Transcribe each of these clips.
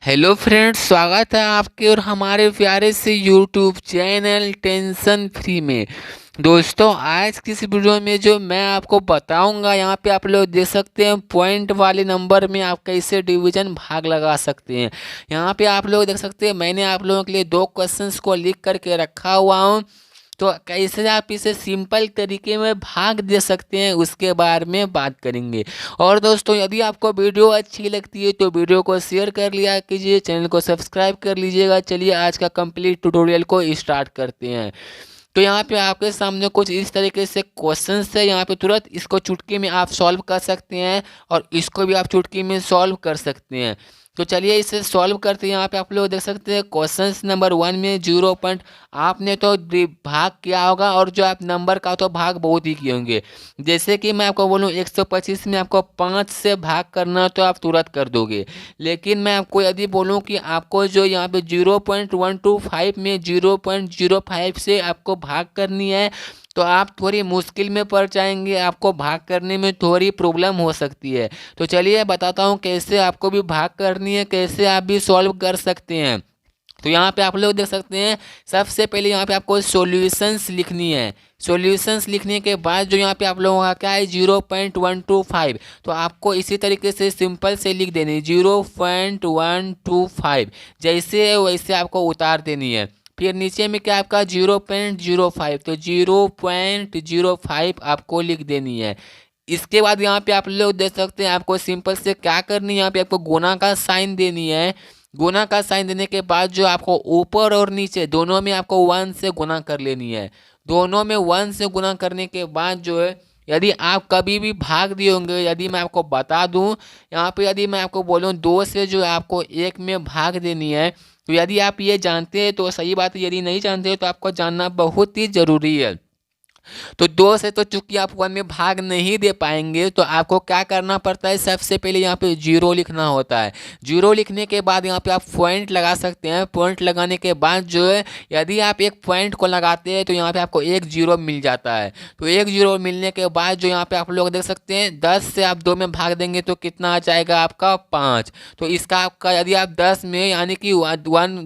Hello friends, स्वागत है आपके और हमारे प्यारे से यूट्यूब चैनल टेंशन फ्री में। दोस्तों, आज की इस वीडियो में जो मैं आपको बताऊंगा, यहाँ पे आप लोग देख सकते हैं पॉइंट वाले नंबर में आप कैसे डिवीजन भाग लगा सकते हैं। यहाँ पे आप लोग देख सकते हैं मैंने आप लोगों के लिए दो क्वेश्चंस को लिख करके रखा हुआ हूँ। तो कैसे आप इसे सिंपल तरीके में भाग दे सकते हैं उसके बारे में बात करेंगे। और दोस्तों, यदि आपको वीडियो अच्छी लगती है तो वीडियो को शेयर कर लिया कीजिए, चैनल को सब्सक्राइब कर लीजिएगा। चलिए आज का कंप्लीट ट्यूटोरियल को स्टार्ट करते हैं। तो यहाँ पे आपके सामने कुछ इस तरीके से क्वेश्चंस है। यहाँ पे तुरंत इसको चुटकी में आप सॉल्व कर सकते हैं और इसको भी आप चुटकी में सॉल्व कर सकते हैं। तो चलिए इसे सॉल्व करते हैं। यहाँ पे आप लोग देख सकते हैं क्वेश्चन नंबर 1 में 0 पॉइंट आपने तो भाग किया होगा, और जो आप नंबर का तो भाग बहुत ही किए होंगे। जैसे कि मैं आपको बोलूँ 125 में आपको 5 से भाग करना तो आप तुरंत कर दोगे। लेकिन मैं आपको यदि बोलूँ कि आपको जो यहाँ पे 0.125 में 0.05 से आपको भाग करनी है तो आप थोड़ी मुश्किल में पड़ जाएंगे, आपको भाग करने में थोड़ी प्रॉब्लम हो सकती है। तो चलिए बताता हूँ कैसे आपको भी भाग करनी है, कैसे आप भी सॉल्व कर सकते हैं। तो यहाँ पे आप लोग देख सकते हैं, सबसे पहले यहाँ पे आपको सॉल्यूशंस लिखनी है। सॉल्यूशंस लिखने के बाद जो यहाँ पे आप लोगों का क्या है 0.125, तो आपको इसी तरीके से सिंपल से लिख देनी है 0.125, जैसे है वैसे आपको उतार देनी है। फिर नीचे में क्या आपका 0.05, तो 0.05 आपको लिख देनी है। इसके बाद यहाँ पे आप लोग देख सकते हैं आपको सिंपल से क्या करनी है, यहाँ पे आपको गुना का साइन देनी है। गुना का साइन देने के बाद जो आपको ऊपर और नीचे दोनों में आपको 1 से गुना कर लेनी है। दोनों में 1 से गुना करने के बाद जो है, यदि आप कभी भी भाग दिए होंगे, यदि मैं आपको बता दूं, यहाँ पे यदि मैं आपको बोलूँ 2 से जो आपको 1 में भाग देनी है, तो यदि आप ये जानते हैं तो सही बात है, यदि नहीं जानते हैं तो आपको जानना बहुत ही ज़रूरी है। तो 2 से तो चूंकि आप 1 में भाग नहीं दे पाएंगे, तो आपको क्या करना पड़ता है, सबसे पहले यहाँ पे 0 लिखना होता है। 0 लिखने के बाद यहाँ पे आप पॉइंट लगा सकते हैं। पॉइंट लगाने के बाद जो है, यदि आप एक पॉइंट को लगाते हैं तो यहाँ पे आपको 1 0 मिल जाता है। तो 1 0 मिलने के बाद जो यहाँ पे आप लोग देख सकते हैं 10 से आप 2 में भाग देंगे तो कितना आ जाएगा आपका 5। तो इसका आपका यदि आप 10 में यानी कि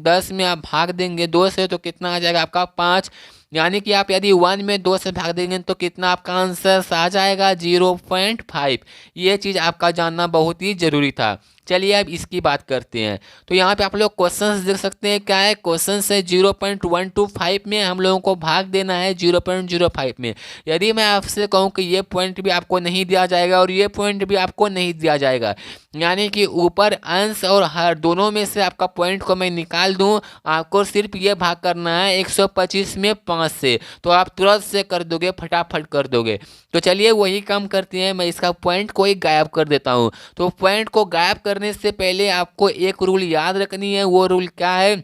10 में आप भाग देंगे 2 से, तो कितना आ जाएगा आपका 5। यानी कि आप यदि 1 में 2 से भाग देंगे तो कितना आपका आंसर आ जाएगा 0.5। ये चीज़ आपका जानना बहुत ही ज़रूरी था। चलिए अब इसकी बात करते हैं। तो यहाँ पे आप लोग क्वेश्चंस देख सकते हैं, क्या है क्वेश्चन है 0.125 में हम लोगों को भाग देना है 0.05 में। यदि मैं आपसे कहूँ कि ये पॉइंट भी आपको नहीं दिया जाएगा और ये पॉइंट भी आपको नहीं दिया जाएगा, यानी कि ऊपर अंश और हर दोनों में से आपका पॉइंट को मैं निकाल दूं, आपको सिर्फ ये भाग करना है 125 में 5 से, तो आप तुरंत से कर दोगे, फटाफट कर दोगे। तो चलिए वही काम करते हैं, मैं इसका पॉइंट को ही गायब कर देता हूँ। तो पॉइंट को गायब करने से पहले आपको एक रूल याद रखनी है। वो रूल क्या है,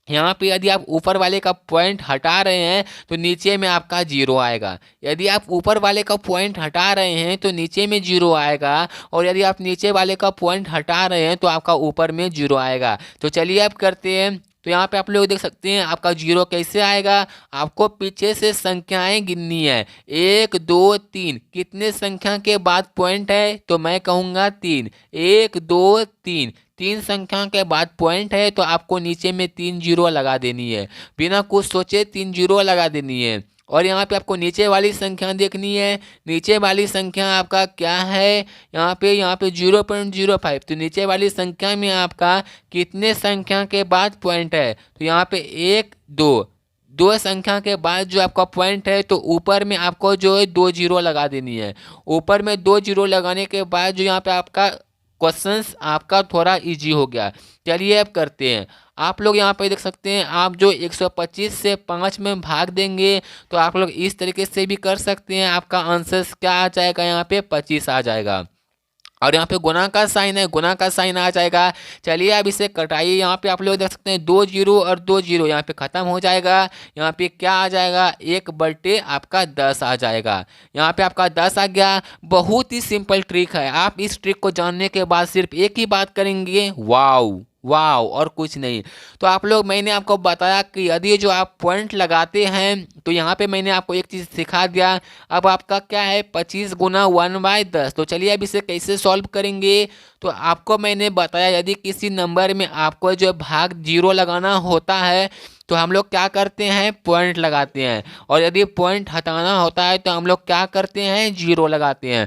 यहाँ पे यदि आप ऊपर वाले का पॉइंट हटा रहे हैं तो नीचे में आपका 0 आएगा। यदि आप ऊपर वाले का पॉइंट हटा रहे हैं तो नीचे में 0 आएगा, और यदि आप नीचे वाले का पॉइंट हटा रहे हैं तो आपका ऊपर में 0 आएगा। तो चलिए अब करते हैं। तो यहाँ पे आप लोग देख सकते हैं आपका 0 कैसे आएगा, आपको पीछे से संख्याएं गिननी है 1 2 3। कितने संख्या के बाद पॉइंट है, तो मैं कहूँगा 3। 1 2 3, 3 संख्या के बाद पॉइंट है, तो आपको नीचे में 3 0 लगा देनी है, बिना कुछ सोचे 3 0 लगा देनी है। और यहाँ पे आपको नीचे वाली संख्या देखनी है। नीचे वाली संख्या आपका क्या है, यहाँ पे 0.05, तो नीचे वाली संख्या में आपका कितने संख्या के बाद पॉइंट है, तो यहाँ पे 1 2, 2 संख्या के बाद जो आपका पॉइंट है, तो ऊपर में आपको जो है 2 0 लगा देनी है। ऊपर में 2 0 लगाने के बाद जो यहाँ पे आपका क्वेश्चंस आपका थोड़ा इजी हो गया। चलिए अब करते हैं। आप लोग यहाँ पे देख सकते हैं, आप जो 125 से 5 में भाग देंगे तो आप लोग इस तरीके से भी कर सकते हैं। आपका आंसर क्या आ जाएगा, यहाँ पे 25 आ जाएगा। और यहाँ पे गुना का साइन है, गुना का साइन आ जाएगा। चलिए अब इसे कटाइए। यहाँ पे आप लोग देख सकते हैं 2 0 और 2 0 यहाँ पे ख़त्म हो जाएगा। यहाँ पे क्या आ जाएगा, 1 आपका 10 आ जाएगा। यहाँ पे आपका 10 आ गया। बहुत ही सिंपल ट्रिक है। आप इस ट्रिक को जानने के बाद सिर्फ एक ही बात करेंगे, वाओ वाव, और कुछ नहीं। तो आप लोग, मैंने आपको बताया कि यदि जो आप पॉइंट लगाते हैं तो यहाँ पे मैंने आपको एक चीज़ सिखा दिया। अब आपका क्या है, 25 गुना 1/10। तो चलिए अब इसे कैसे सॉल्व करेंगे। तो आपको मैंने बताया, यदि किसी नंबर में आपको जो भाग जीरो लगाना होता है तो हम लोग क्या करते हैं, पॉइंट लगाते हैं। और यदि पॉइंट हटाना होता है तो हम लोग क्या करते हैं, जीरो लगाते हैं।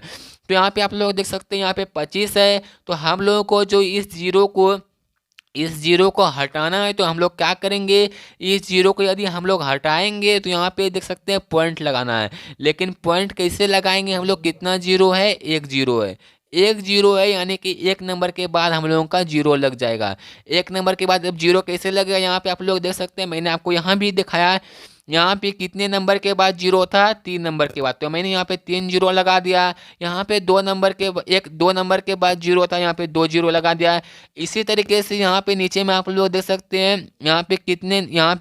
तो यहाँ पे आप लोग देख सकते हैं, यहाँ पे 25 है। तो हम लोगों को जो इस जीरो को हटाना है तो हम लोग क्या करेंगे, इस जीरो को यदि हम लोग हटाएंगे तो यहाँ पे देख सकते हैं पॉइंट लगाना है। लेकिन पॉइंट कैसे लगाएंगे हम लोग, कितना जीरो है, एक जीरो है। एक जीरो है, यानी कि एक नंबर के बाद हम लोगों का जीरो लग जाएगा। एक नंबर के बाद अब जीरो कैसे लगेगा, यहाँ पे आप लोग देख सकते हैं, मैंने आपको यहाँ भी दिखाया है। यहाँ पे कितने नंबर के बाद जीरो था, 3 नंबर के बाद। तो मैंने यहाँ पे 3 जीरो लगा दिया। यहाँ पे 2 नंबर के बाद जीरो था, यहाँ पे 2 जीरो लगा दिया। इसी तरीके से यहाँ पे नीचे में आप लोग देख सकते हैं, यहाँ पे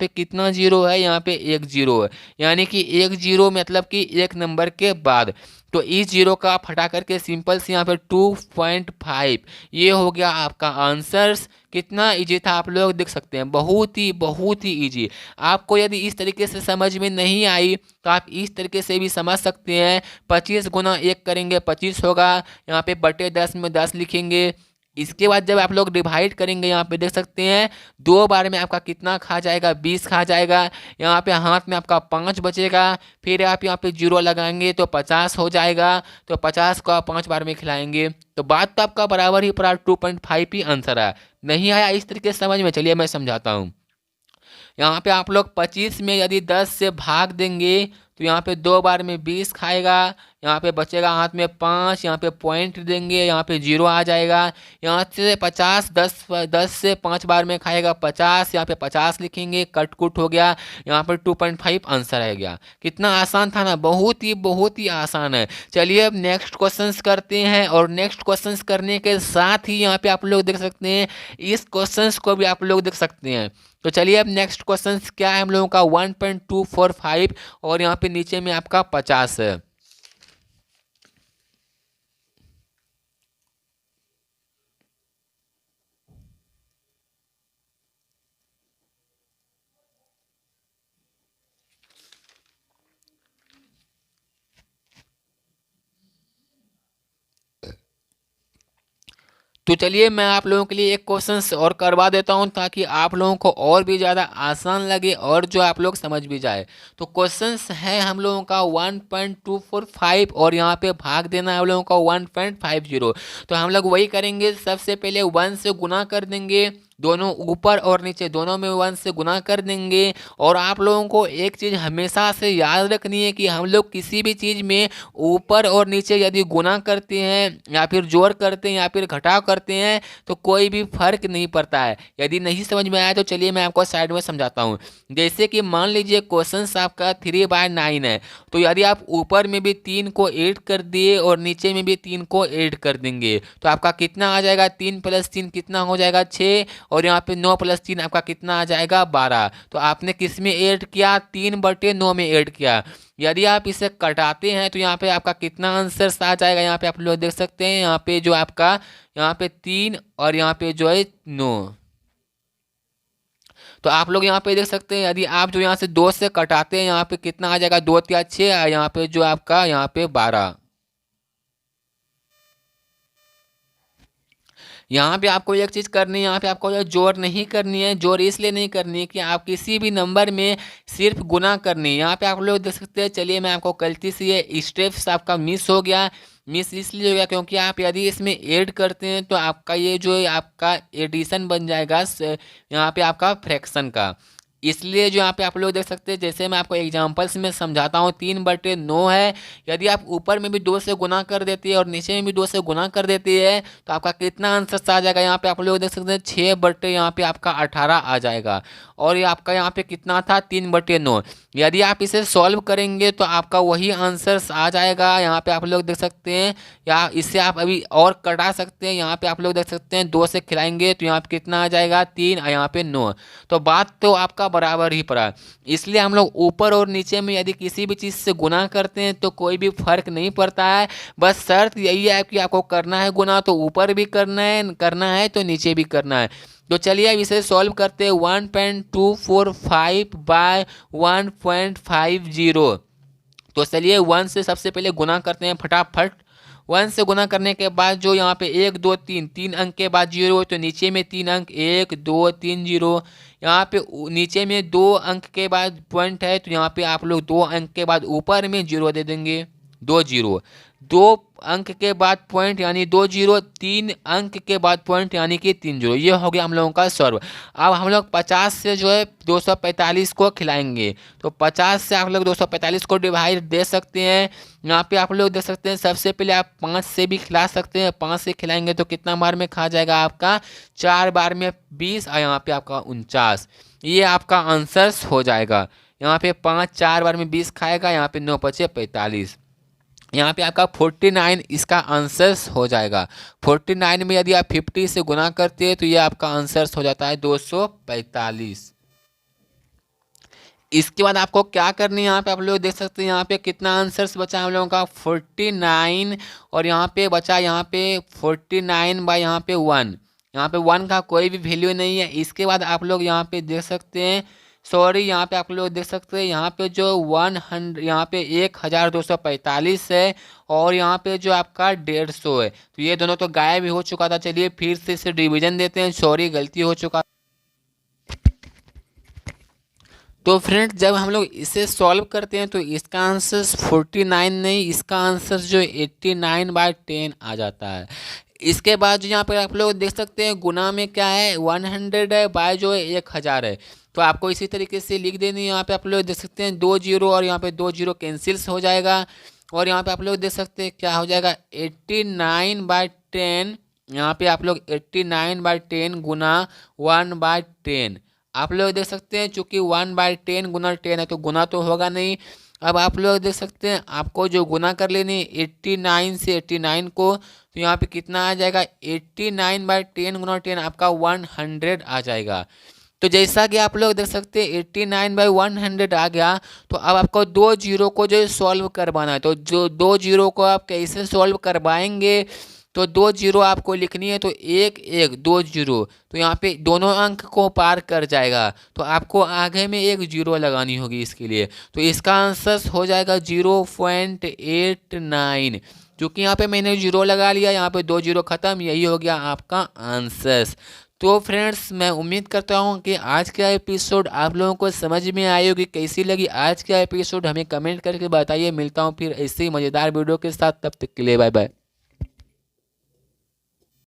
कितना जीरो है, यहाँ पे एक जीरो है। यानी कि एक जीरो मतलब कि एक नंबर के बाद। तो इस जीरो का आप हटा करके सिंपल से यहाँ पे 2.5, ये हो गया आपका आंसर्स। कितना इजी था, आप लोग देख सकते हैं, बहुत ही इजी। आपको यदि इस तरीके से समझ में नहीं आई तो आप इस तरीके से भी समझ सकते हैं। 25 गुना 1 करेंगे 25 होगा, यहाँ पे बटे 10 में 10 लिखेंगे। इसके बाद जब आप लोग डिवाइड करेंगे, यहाँ पे देख सकते हैं 2 बार में आपका कितना खा जाएगा, 20 खा जाएगा। यहाँ पे हाथ में आपका 5 बचेगा। फिर आप यहाँ पे जीरो लगाएंगे तो 50 हो जाएगा। तो 50 को आप 5 बार में खिलाएंगे। तो बात तो आपका बराबर ही पड़ा, 2.5 ही आंसर है। नहीं आया इस तरीके से समझ में, चलिए मैं समझाता हूँ। यहाँ पे आप लोग 25 में यदि 10 से भाग देंगे तो यहाँ पे 2 बार में 20 खाएगा। यहाँ पे बचेगा हाथ में 5, यहाँ पे पॉइंट देंगे, यहाँ पे जीरो आ जाएगा। यहाँ से 50, 10 से 5 बार में खाएगा 50, यहाँ पे 50 लिखेंगे, कट कुट हो गया। यहाँ पर 2.5 आंसर आ गया। कितना आसान था ना, बहुत ही आसान है। चलिए अब नेक्स्ट क्वेश्चंस करते हैं। और नेक्स्ट क्वेश्चंस करने के साथ ही यहाँ पे आप लोग देख सकते हैं, इस क्वेश्चंस को भी आप लोग देख सकते हैं। तो चलिए अब नेक्स्ट क्वेश्चन क्या है हम लोगों का, 1.245 और यहाँ पे नीचे में आपका 50 है। तो चलिए मैं आप लोगों के लिए एक क्वेश्चन और करवा देता हूं ताकि आप लोगों को और भी ज़्यादा आसान लगे और जो आप लोग समझ भी जाए। तो क्वेश्चंस है हम लोगों का 1.245 और यहाँ पे भाग देना है हम लोगों का 1.50। तो हम लोग वही करेंगे, सबसे पहले 1 से गुना कर देंगे, दोनों ऊपर और नीचे दोनों में 1 से गुना कर देंगे। और आप लोगों को एक चीज़ हमेशा से याद रखनी है कि हम लोग किसी भी चीज़ में ऊपर और नीचे यदि गुना करते हैं या फिर जोड़ करते हैं या फिर घटाव करते हैं तो कोई भी फर्क नहीं पड़ता है। यदि नहीं समझ में आया तो चलिए मैं आपको साइड में समझाता हूँ। जैसे कि मान लीजिए क्वेश्चन आपका 3/9 है, तो यदि आप ऊपर में भी 3 को ऐड कर दिए और नीचे में भी 3 को ऐड कर देंगे तो आपका कितना आ जाएगा, 3 + 3 कितना हो जाएगा, 6। और यहाँ पे 9 + 3 आपका कितना आ जाएगा, 12। तो आपने किस में ऐड किया, 3/9 में ऐड किया। यदि आप इसे कटाते हैं तो यहाँ पे आपका कितना आंसर आ जाएगा, यहाँ पे आप लोग देख सकते हैं, यहाँ पे जो आपका यहाँ पे 3 और यहाँ पे जो है 9। तो आप लोग यहाँ पे देख सकते हैं, यदि आप जो यहाँ से 2 से कटाते हैं यहाँ पे कितना आ जाएगा, 2 × 3 = 6, यहाँ पे जो आपका यहाँ पे 12। यहाँ पे आपको एक चीज़ करनी है, यहाँ पे आपको जोड़ नहीं करनी है। जोड़ इसलिए नहीं करनी है कि आप किसी भी नंबर में सिर्फ गुना करनी है। यहाँ पे आप लोग देख सकते हैं, चलिए मैं आपको गलती से ये स्टेप्स आपका मिस हो गया। मिस इसलिए हो गया क्योंकि आप यदि इसमें ऐड करते हैं तो आपका ये जो है आपका एडिशन बन जाएगा यहाँ पे आपका फ्रैक्शन का। इसलिए जो यहाँ पे आप लोग देख सकते हैं, जैसे मैं आपको एग्जांपल्स में समझाता हूँ, 3/9 है। यदि आप ऊपर में भी 2 से गुना कर देती है और नीचे में भी 2 से गुना कर देती है तो आपका कितना आंसर आ जाएगा, यहाँ पे आप लोग देख सकते हैं 6/ यहाँ पे आपका 18 आ जाएगा। और ये आपका यहाँ पे कितना था, 3/9। यदि आप इसे सॉल्व करेंगे तो आपका वही आंसर आ जाएगा। यहाँ पे आप लोग देख सकते हैं, या इससे आप अभी और कटा सकते हैं। यहाँ पे आप लोग देख सकते हैं 2 से खिलाएंगे तो यहाँ पे कितना आ जाएगा, 3 और यहाँ पे 9। तो बात तो आपका का बराबर ही पड़ा। इसलिए हम लोग ऊपर और नीचे में यदि किसी भी चीज़ से गुना करते हैं तो कोई भी फर्क नहीं पड़ता है। बस शर्त यही है कि आपको करना है गुना तो ऊपर भी करना है तो नीचे भी करना है। तो चलिए अब इसे सॉल्व करते हैं। 1.245 बाय 1.50। तो चलिए 1 से सबसे पहले गुना करते हैं फटाफट। 1 से गुना करने के बाद जो यहाँ पे 1 2 3 3 अंक के बाद 0, तो नीचे में 3 अंक 1 2 3 0। यहाँ पे नीचे में 2 अंक के बाद पॉइंट है तो यहाँ पे आप लोग 2 अंक के बाद ऊपर में 0 दे देंगे। 2 0, 2 अंक के बाद पॉइंट यानी 2 0, 3 अंक के बाद पॉइंट यानी कि 3 0। ये हो गया हम लोगों का सॉल्व। अब हम लोग 50 से जो है 245 को खिलाएंगे। तो 50 से आप लोग 245 को डिवाइड दे सकते हैं। यहाँ पे आप लोग देख सकते हैं सबसे पहले आप 5 से भी खिला सकते हैं। 5 से खिलाएंगे तो कितना बार में खा जाएगा आपका? 4 बार में 20 और यहाँ पे आपका 49। ये आपका आंसर हो जाएगा। यहाँ पे 5 4 बार में 20 खाएगा, यहाँ पे 9 5 45। यहाँ पे आपका 49 इसका आंसर हो जाएगा। 49 में यदि आप 50 से गुना करते हैं तो ये आपका आंसर हो जाता है 245। इसके बाद आपको क्या करनी है, यहाँ पे आप लोग देख सकते हैं यहाँ पे कितना आंसर्स बचा हम लोगों का 49। और यहाँ पे बचा यहाँ पे 49 बाय यहाँ पे 1। यहाँ पे 1 का कोई भी वैल्यू नहीं है। इसके बाद आप लोग यहाँ पे देख सकते हैं, सॉरी यहाँ पे आप लोग देख सकते हैं यहाँ पे जो 100 यहाँ पे 1245 है और यहाँ पे जो आपका 150 है। तो ये दोनों तो गायब भी हो चुका था। चलिए फिर से इसे डिवीजन देते हैं। सॉरी गलती हो चुका। तो फ्रेंड्स जब हम लोग इसे सॉल्व करते हैं तो इसका आंसर 49 नहीं, इसका आंसर जो 89 बाय 10 आ जाता है। इसके बाद जो यहाँ पर आप लोग देख सकते हैं गुना में क्या है 100 है बाय जो है 1000 है। तो आपको इसी तरीके से लिख देनी है। यहाँ पे आप लोग देख सकते हैं 2 0 और यहाँ पे 2 0 कैंसिल्स हो जाएगा। और यहाँ पे आप लोग देख सकते हैं क्या हो जाएगा 89 बाय 10। यहाँ पे आप लोग 89 बाय 10 गुना 1 बाय 10 आप लोग देख सकते हैं। चूँकि 1 बाय 10 गुना 10 है तो गुना तो होगा नहीं। अब आप लोग देख सकते हैं आपको जो गुना कर लेनी 89 से 89 को, तो यहाँ पे कितना आ जाएगा 89 बाय 10 गुना 10 आपका 100 आ जाएगा। तो जैसा कि आप लोग देख सकते हैं 89 बाई 100 आ गया। तो अब आपको 2 0 को जो सॉल्व करवाना है। तो जो 2 0 को आप कैसे सॉल्व करवाएंगे, तो 2 0 आपको लिखनी है। तो 1 1 2 0, तो यहाँ पे दोनों अंक को पार कर जाएगा। तो आपको आगे में 1 0 लगानी होगी इसके लिए। तो इसका आंसर हो जाएगा 0.89। क्योंकि यहाँ पे मैंने 0 लगा लिया, यहाँ पे 2 0 खत्म, यही हो गया आपका आंसर। तो फ्रेंड्स मैं उम्मीद करता हूँ कि आज का एपिसोड आप लोगों को समझ में आई होगी। कैसी लगी आज का एपिसोड हमें कमेंट करके बताइए। मिलता हूँ फिर ऐसे ही मज़ेदार वीडियो के साथ, तब तक के लिए बाय बाय।